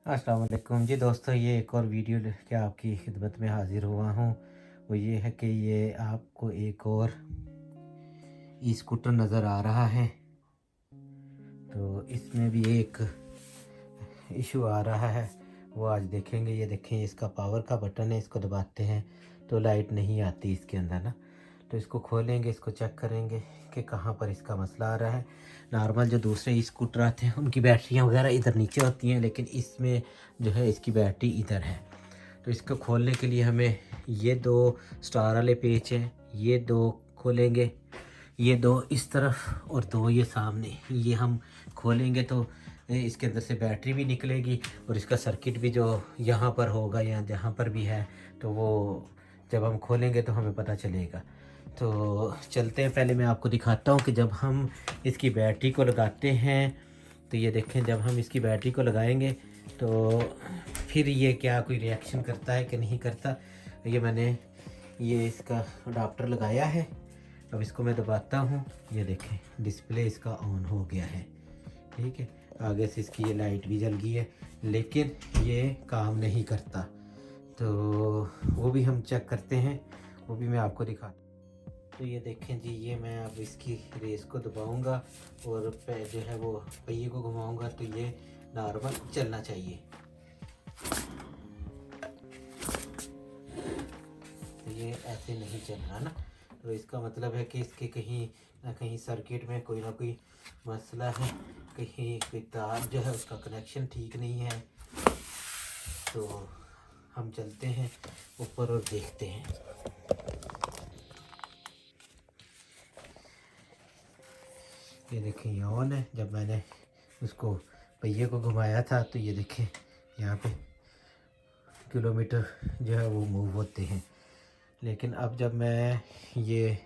अस्सलाम वालेकुम जी दोस्तों, ये एक और वीडियो लेके आपकी खिदमत में हाज़िर हुआ हूँ। वो ये है कि ये आपको एक और ई स्कूटर नज़र आ रहा है। तो इसमें भी एक इशू आ रहा है, वो आज देखेंगे। ये देखें, इसका पावर का बटन है, इसको दबाते हैं तो लाइट नहीं आती इसके अंदर ना। तो इसको खोलेंगे, इसको चेक करेंगे कि कहाँ पर इसका मसला आ रहा है। नॉर्मल जो दूसरे ई स्कूटर आते हैं उनकी बैटरियाँ वगैरह इधर नीचे होती हैं, लेकिन इसमें जो है इसकी बैटरी इधर है। तो इसको खोलने के लिए हमें ये दो स्टार वाले पेच हैं, ये दो खोलेंगे, ये दो इस तरफ और दो ये सामने, ये हम खोलेंगे तो इसके अंदर से बैटरी भी निकलेगी और इसका सर्किट भी जो यहाँ पर होगा या जहाँ पर भी है, तो वो जब हम खोलेंगे तो हमें पता चलेगा। तो चलते हैं, पहले मैं आपको दिखाता हूँ कि जब हम इसकी बैटरी को लगाते हैं तो ये देखें, जब हम इसकी बैटरी को लगाएंगे तो फिर ये क्या कोई रिएक्शन करता है कि नहीं करता। ये मैंने ये इसका अडाप्टर लगाया है, अब इसको मैं दबाता हूँ, ये देखें डिस्प्ले इसका ऑन हो गया है। ठीक है, आगे से इसकी ये लाइट भी जल गई है, लेकिन ये काम नहीं करता। तो वो भी हम चेक करते हैं, वो भी मैं आपको दिखाता हूँ। तो ये देखें जी, ये मैं अब इसकी रेस को दबाऊंगा और जो है वो पहिए को घुमाऊंगा तो ये नॉर्मल चलना चाहिए। तो ये ऐसे नहीं चल रहा ना, तो इसका मतलब है कि इसके कहीं ना कहीं सर्किट में कोई ना कोई मसला है, कहीं कोई तार जो है उसका कनेक्शन ठीक नहीं है। तो हम चलते हैं ऊपर और देखते हैं। ये देखें, ये ऑन है। जब मैंने उसको पहिए को घुमाया था तो ये देखें यहाँ पे किलोमीटर जो है वो मूव होते हैं, लेकिन अब जब मैं ये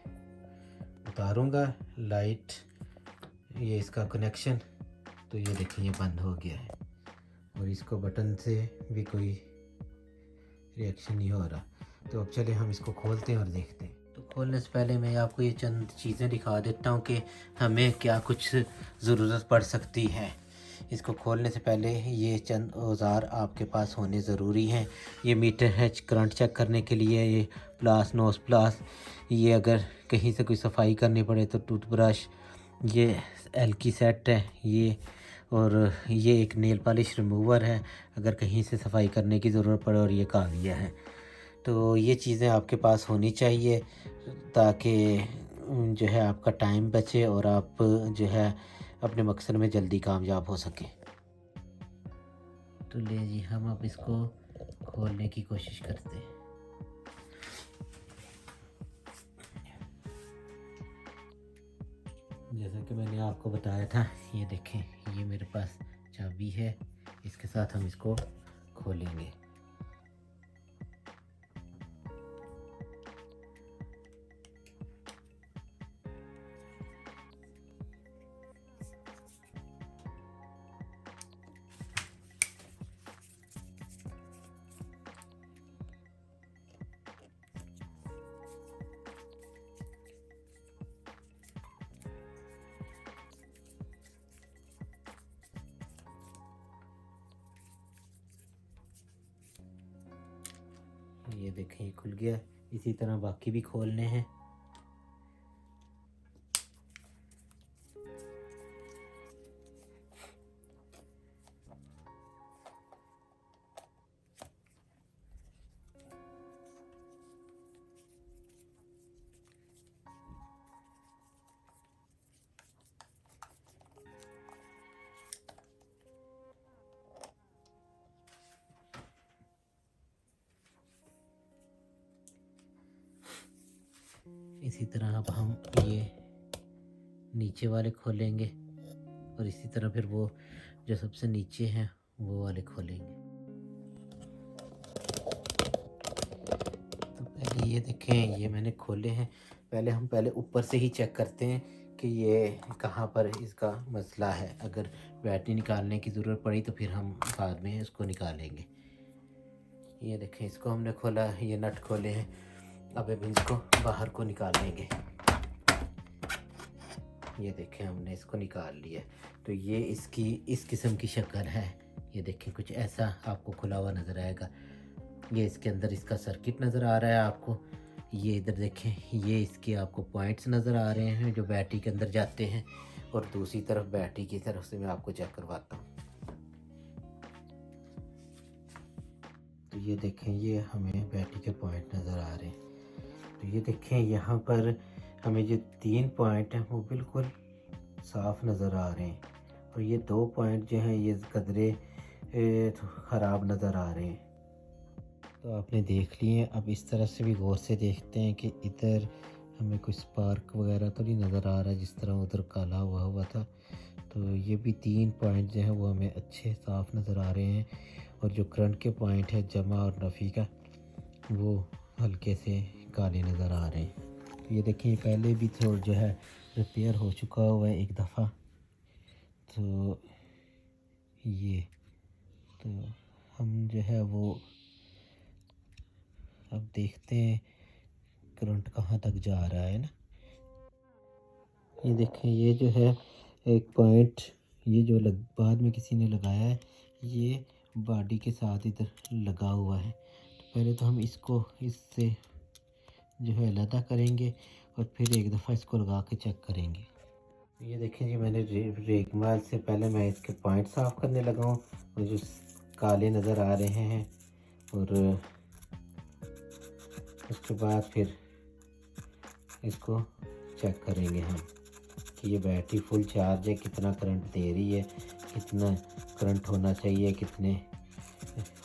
उतारूँगा लाइट, ये इसका कनेक्शन, तो ये देखिए ये बंद हो गया है और इसको बटन से भी कोई रिएक्शन नहीं हो रहा। तो अब चलिए हम इसको खोलते हैं और देखते हैं। तो खोलने से पहले मैं आपको ये चंद चीज़ें दिखा देता हूँ कि हमें क्या कुछ ज़रूरत पड़ सकती है। इसको खोलने से पहले ये चंद औज़ार आपके पास होने ज़रूरी हैं। ये मीटर है करंट चेक करने के लिए, ये प्लास नोस प्लास, ये अगर कहीं से कोई सफाई करनी पड़े तो टूथब्रश, ये एल की सेट है ये, और ये एक नेल पॉलिश रिमूवर है अगर कहीं से सफाई करने की ज़रूरत पड़े, और ये काविया है। तो ये चीज़ें आपके पास होनी चाहिए ताकि जो है आपका टाइम बचे और आप जो है अपने मकसद में जल्दी कामयाब हो सकें। तो ले जी, हम अब इसको खोलने की कोशिश करते हैं। जैसा कि मैंने आपको बताया था, ये देखें, ये मेरे पास चाबी है, इसके साथ हम इसको खोलेंगे। ये देखें, ये खुल गया। इसी तरह बाकी भी खोलने हैं। इसी तरह अब हम ये नीचे वाले खोलेंगे और इसी तरह फिर वो जो सबसे नीचे हैं वो वाले खोलेंगे। तो पहले ये देखें, ये मैंने खोले हैं। पहले ऊपर से ही चेक करते हैं कि ये कहाँ पर इसका मसला है। अगर बैटरी निकालने की ज़रूरत पड़ी तो फिर हम बाद में इसको निकालेंगे। ये देखें, इसको हमने खोला, ये नट खोले हैं। अब इसको बाहर को निकाल लेंगे। ये देखें, हमने इसको निकाल लिया। तो ये इसकी इस किस्म की शक्ल है, ये देखें कुछ ऐसा आपको खुला हुआ नज़र आएगा। ये इसके अंदर इसका सर्किट नज़र आ रहा है आपको। ये इधर देखें, ये इसके आपको पॉइंट्स नज़र आ रहे हैं जो बैटरी के अंदर जाते हैं, और दूसरी तरफ बैटरी की तरफ से मैं आपको चेक करवाता हूँ। तो ये देखें, ये हमें बैटरी के पॉइंट नज़र आ रहे हैं। तो ये देखें यहाँ पर हमें जो 3 पॉइंट हैं वो बिल्कुल साफ़ नज़र आ रहे हैं, और ये 2 पॉइंट जो हैं ये कदरे ख़राब नज़र आ रहे हैं। तो आपने देख लिए। अब इस तरफ से भी गौर से देखते हैं कि इधर हमें कोई स्पार्क वगैरह तो नहीं नज़र आ रहा जिस तरह उधर काला हुआ था। तो ये भी 3 पॉइंट जो हैं वो हमें अच्छे साफ़ नज़र आ रहे हैं, और जो करंट के पॉइंट है जमा और नफ़ी का, वो हल्के से काले नज़र आ रहे हैं। तो ये देखिए पहले भी तो जो है रिपेयर हो चुका हुआ है एक दफ़ा। तो ये तो हम जो है वो अब देखते हैं करंट कहाँ तक जा रहा है ना। ये देखें, ये जो है एक पॉइंट, ये जो बाद में किसी ने लगाया है, ये बॉडी के साथ इधर लगा हुआ है। तो पहले तो हम इसको इससे जो है अलग करेंगे, और फिर एक दफ़ा इसको लगा के चेक करेंगे। ये देखें जी, मैंने रेगमाल से पहले मैं इसके पॉइंट साफ़ करने लगा हूँ, और जो काले नज़र आ रहे हैं, और उसके बाद फिर इसको चेक करेंगे हम कि ये बैटरी फुल चार्ज है, कितना करंट दे रही है, कितना करंट होना चाहिए, कितने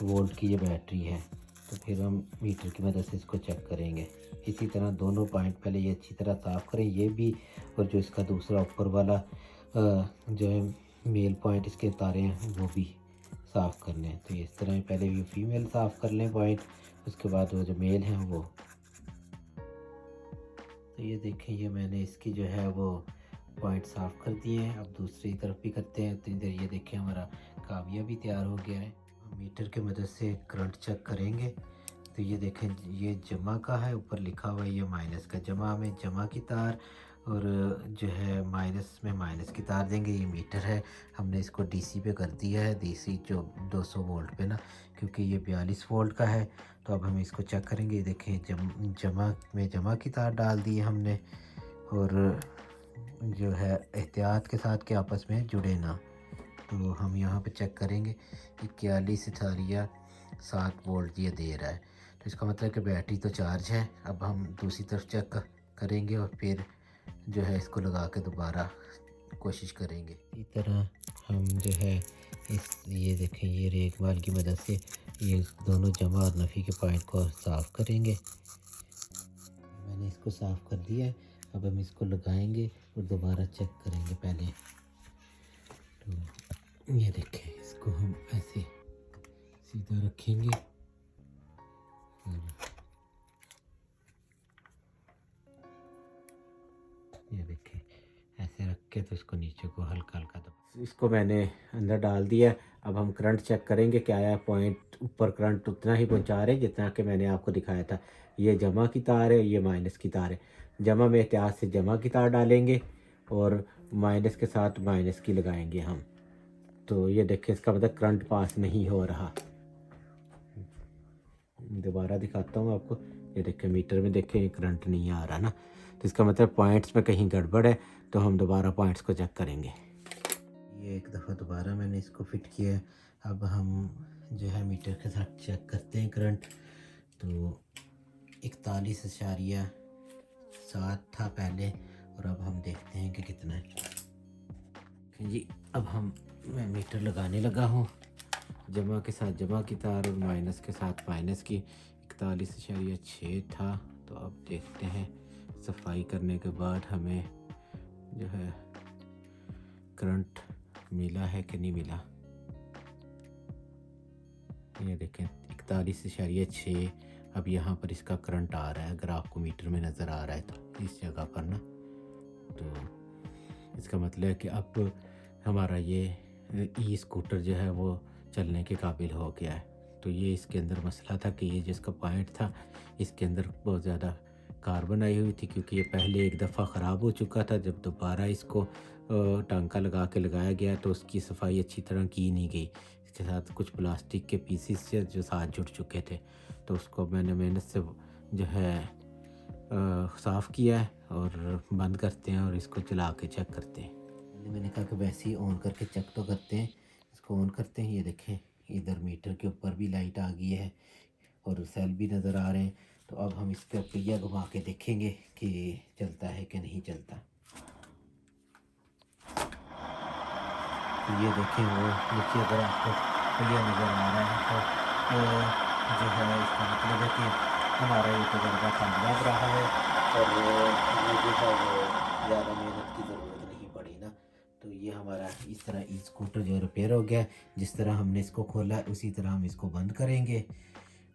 वोल्ट की ये बैटरी है। तो फिर हम मीटर की मदद से इसको चेक करेंगे। इसी तरह दोनों पॉइंट पहले ये अच्छी तरह साफ़ करें, ये भी, और जो इसका दूसरा ऊपर वाला जो है मेल पॉइंट इसके तारे हैं वो भी साफ़ करने हैं। तो इस तरह पहले भी फीमेल साफ़ कर लें पॉइंट, उसके बाद वो जो मेल हैं वो। तो ये देखें, ये मैंने इसकी जो है वो पॉइंट साफ़ कर दिए हैं। अब दूसरी तरफ भी करते हैं। तो इधर ये देखें हमारा काविया भी तैयार हो गया है। हम मीटर की मदद से करंट चेक करेंगे। तो ये देखें, ये जमा का है, ऊपर लिखा हुआ है ये माइनस का। जमा में जमा की तार, और जो है माइनस में माइनस की तार देंगे। ये मीटर है, हमने इसको डीसी पे कर दिया है, डीसी जो 200 वोल्ट पे ना, क्योंकि ये 42 वोल्ट का है। तो अब हम इसको चेक करेंगे। देखें, जमा में जमा की तार डाल दी है हमने, और जो है एहतियात के साथ कि आपस में जुड़े ना। तो हम यहाँ पे चेक करेंगे कि 41 इशारिया 7 वोल्ट ये दे रहा है। तो इसका मतलब कि बैटरी तो चार्ज है। अब हम दूसरी तरफ चेक करेंगे, और फिर जो है इसको लगा के दोबारा कोशिश करेंगे। इसी तरह हम जो है ये देखें, ये रेगमाल की मदद से ये दोनों जमा और नफ़ी के पॉइंट को साफ़ करेंगे। मैंने इसको साफ़ कर दिया है। अब हम इसको लगाएंगे और दोबारा चेक करेंगे पहले। तो ये देखें, इसको हम ऐसे सीधा रखेंगे, और ये देखें ऐसे रख के, तो इसको नीचे को हल्का हल्का दबा, इसको मैंने अंदर डाल दिया। अब हम करंट चेक करेंगे कि आया पॉइंट ऊपर करंट उतना ही पहुंचा रहे जितना कि मैंने आपको दिखाया था। ये जमा की तार है, ये माइनस की तार है। जमा में एहतियात से जमा की तार डालेंगे, और माइनस के साथ माइनस की लगाएंगे हम। तो ये देखें, इसका मतलब करंट पास नहीं हो रहा। दोबारा दिखाता हूँ आपको। ये देखें, मीटर में देखें करंट नहीं आ रहा ना, तो इसका मतलब पॉइंट्स में कहीं गड़बड़ है। तो हम दोबारा पॉइंट्स को चेक करेंगे। ये एक दफ़ा दोबारा मैंने इसको फिट किया है। अब हम जो है मीटर के साथ चेक करते हैं करंट। तो 41.7 था पहले, और अब हम देखते हैं कि कितना है जी। अब मैं मीटर लगाने लगा हूँ। जमा के साथ जमा की तार, और माइनस के साथ माइनस की। 41.6 था। तो अब देखते हैं सफाई करने के बाद हमें जो है करंट मिला है कि नहीं मिला। ये देखें, 41.6 अब यहाँ पर इसका करंट आ रहा है। अगर आपको मीटर में नज़र आ रहा है तो इस जगह पर ना, तो इसका मतलब है कि अब हमारा ये ई स्कूटर जो है वो चलने के काबिल हो गया है। तो ये इसके अंदर मसला था कि ये जिसका पॉइंट था, इसके अंदर बहुत ज़्यादा कार्बन आई हुई थी, क्योंकि ये पहले एक दफ़ा ख़राब हो चुका था। जब दोबारा इसको टांका लगा के लगाया गया तो उसकी सफाई अच्छी तरह की नहीं गई। इसके साथ कुछ प्लास्टिक के पीसीस जो साथ जुड़ चुके थे, तो उसको मैंने मेहनत से जो है साफ़ किया है और बंद करते हैं और इसको चला के चेक करते हैं। मैंने कहा कि वैसे ही ऑन करके चेक तो करते हैं। इसको ऑन करते हैं, ये देखें इधर मीटर के ऊपर भी लाइट आ गई है और सेल भी नज़र आ रहे हैं। तो अब हम इसका पहिया घुमा के देखेंगे कि चलता है कि नहीं चलता। तो ये देखें वो नीचे अगर आपको पहिया नज़र आ रहा है तो जो है इसका मतलब है कि हमारा ये तजर्बा कामयाब रहा है और ये जो है वो ज़्यादा मेहनत की ज़रूरत नहीं पड़ी ना। तो ये हमारा इस तरह ई स्कूटर जो रिपेयर हो गया। जिस तरह हमने इसको खोला उसी तरह हम इसको बंद करेंगे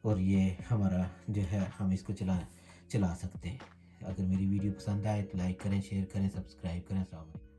और ये हमारा जो है हम इसको चला सकते हैं। अगर मेरी वीडियो पसंद आए तो लाइक करें, शेयर करें, सब्सक्राइब करें। अस्सलाम वालेकुम।